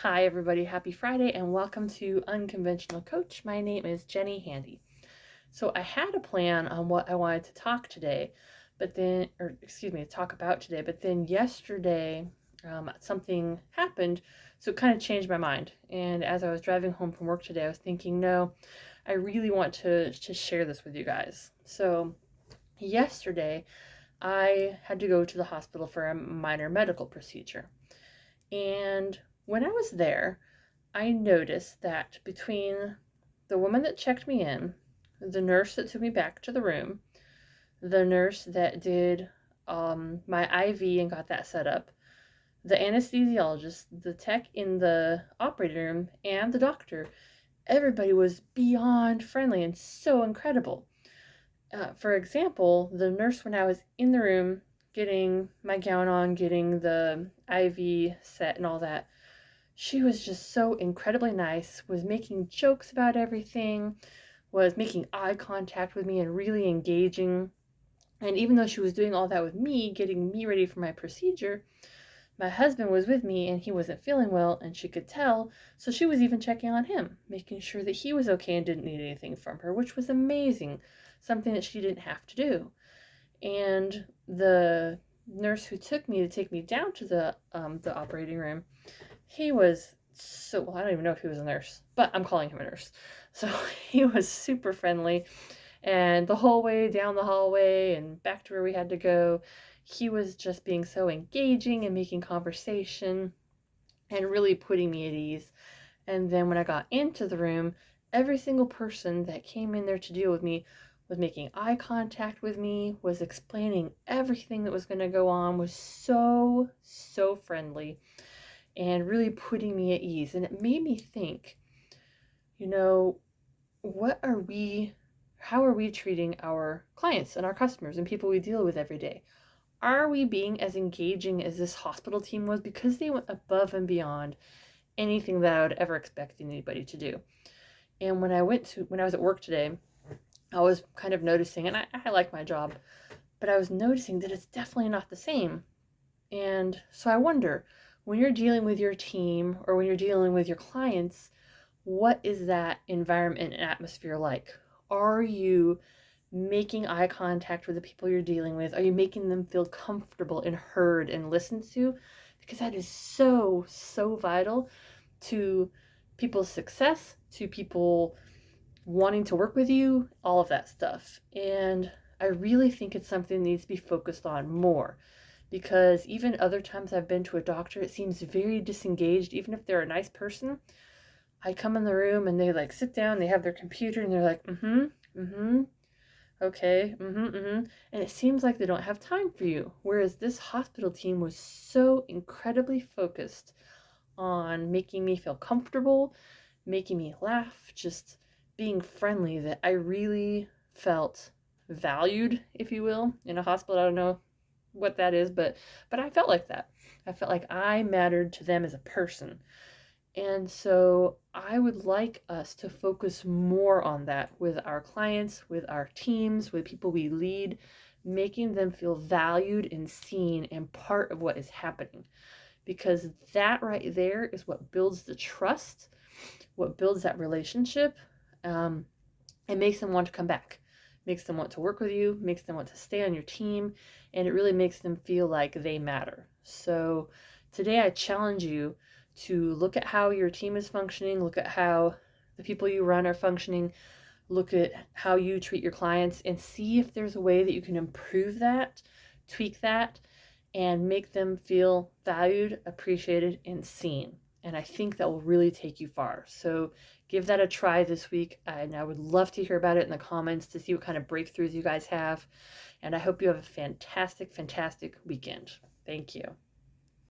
Hi, everybody. Happy Friday and welcome to Unconventional Coach. My name is Jenny Handy. So, I had a plan on what I wanted to talk today, talk about today, but then yesterday something happened, so it kind of changed my mind. And as I was driving home from work today, I was thinking, no, I really want to share this with you guys. So, yesterday, I had to go to the hospital for a minor medical procedure. And when I was there, I noticed that between the woman that checked me in, the nurse that took me back to the room, the nurse that did my IV and got that set up, the anesthesiologist, the tech in the operating room, and the doctor, everybody was beyond friendly and so incredible. For example, the nurse, when I was in the room getting my gown on, getting the IV set and all that, she was just so incredibly nice, was making jokes about everything, was making eye contact with me and really engaging. And even though she was doing all that with me, getting me ready for my procedure, my husband was with me and he wasn't feeling well and she could tell. So she was even checking on him, making sure that he was okay and didn't need anything from her, which was amazing. Something that she didn't have to do. And the nurse who took me to take me down to the operating room, he was so, well, I don't even know if he was a nurse, but I'm calling him a nurse. So he was super friendly. And the whole way down the hallway and back to where we had to go, he was just being so engaging and making conversation and really putting me at ease. And then when I got into the room, every single person that came in there to deal with me was making eye contact with me, was explaining everything that was going to go on, was so friendly and really putting me at ease. And it made me think, you know, what are we, how are we treating our clients and our customers and people we deal with every day? Are we being as engaging as this hospital team was? Because they went above and beyond anything that I would ever expect anybody to do. And when I was at work today, I was kind of noticing, and I like my job, but I was noticing that it's definitely not the same. And so I wonder, when you're dealing with your team or when you're dealing with your clients, what is that environment and atmosphere like? Are you making eye contact with the people you're dealing with? Are you making them feel comfortable and heard and listened to? Because that is so vital to people's success, to people wanting to work with you, all of that stuff. And I really think it's something that needs to be focused on more because even other times I've been to a doctor, it seems very disengaged, even if they're a nice person. I come in the room and they like sit down, they have their computer and they're like, okay, And it seems like they don't have time for you. Whereas this hospital team was so incredibly focused on making me feel comfortable, making me laugh, just being friendly, that I really felt valued, if you will, in a hospital. I don't know what that is, but I felt like that. I felt like I mattered to them as a person. And so I would like us to focus more on that with our clients, with our teams, with people we lead, making them feel valued and seen and part of what is happening. Because that right there is what builds the trust, what builds that relationship, um, and makes them want to come back, makes them want to work with you, makes them want to stay on your team, and it really makes them feel like they matter. So today I challenge you to look at how your team is functioning, look at how the people you run are functioning, look at how you treat your clients, and see if there's a way that you can improve that, tweak that, and make them feel valued, appreciated, and seen. And I think that will really take you far. So give that a try this week. And I would love to hear about it in the comments to see what kind of breakthroughs you guys have. And I hope you have a fantastic weekend. Thank you.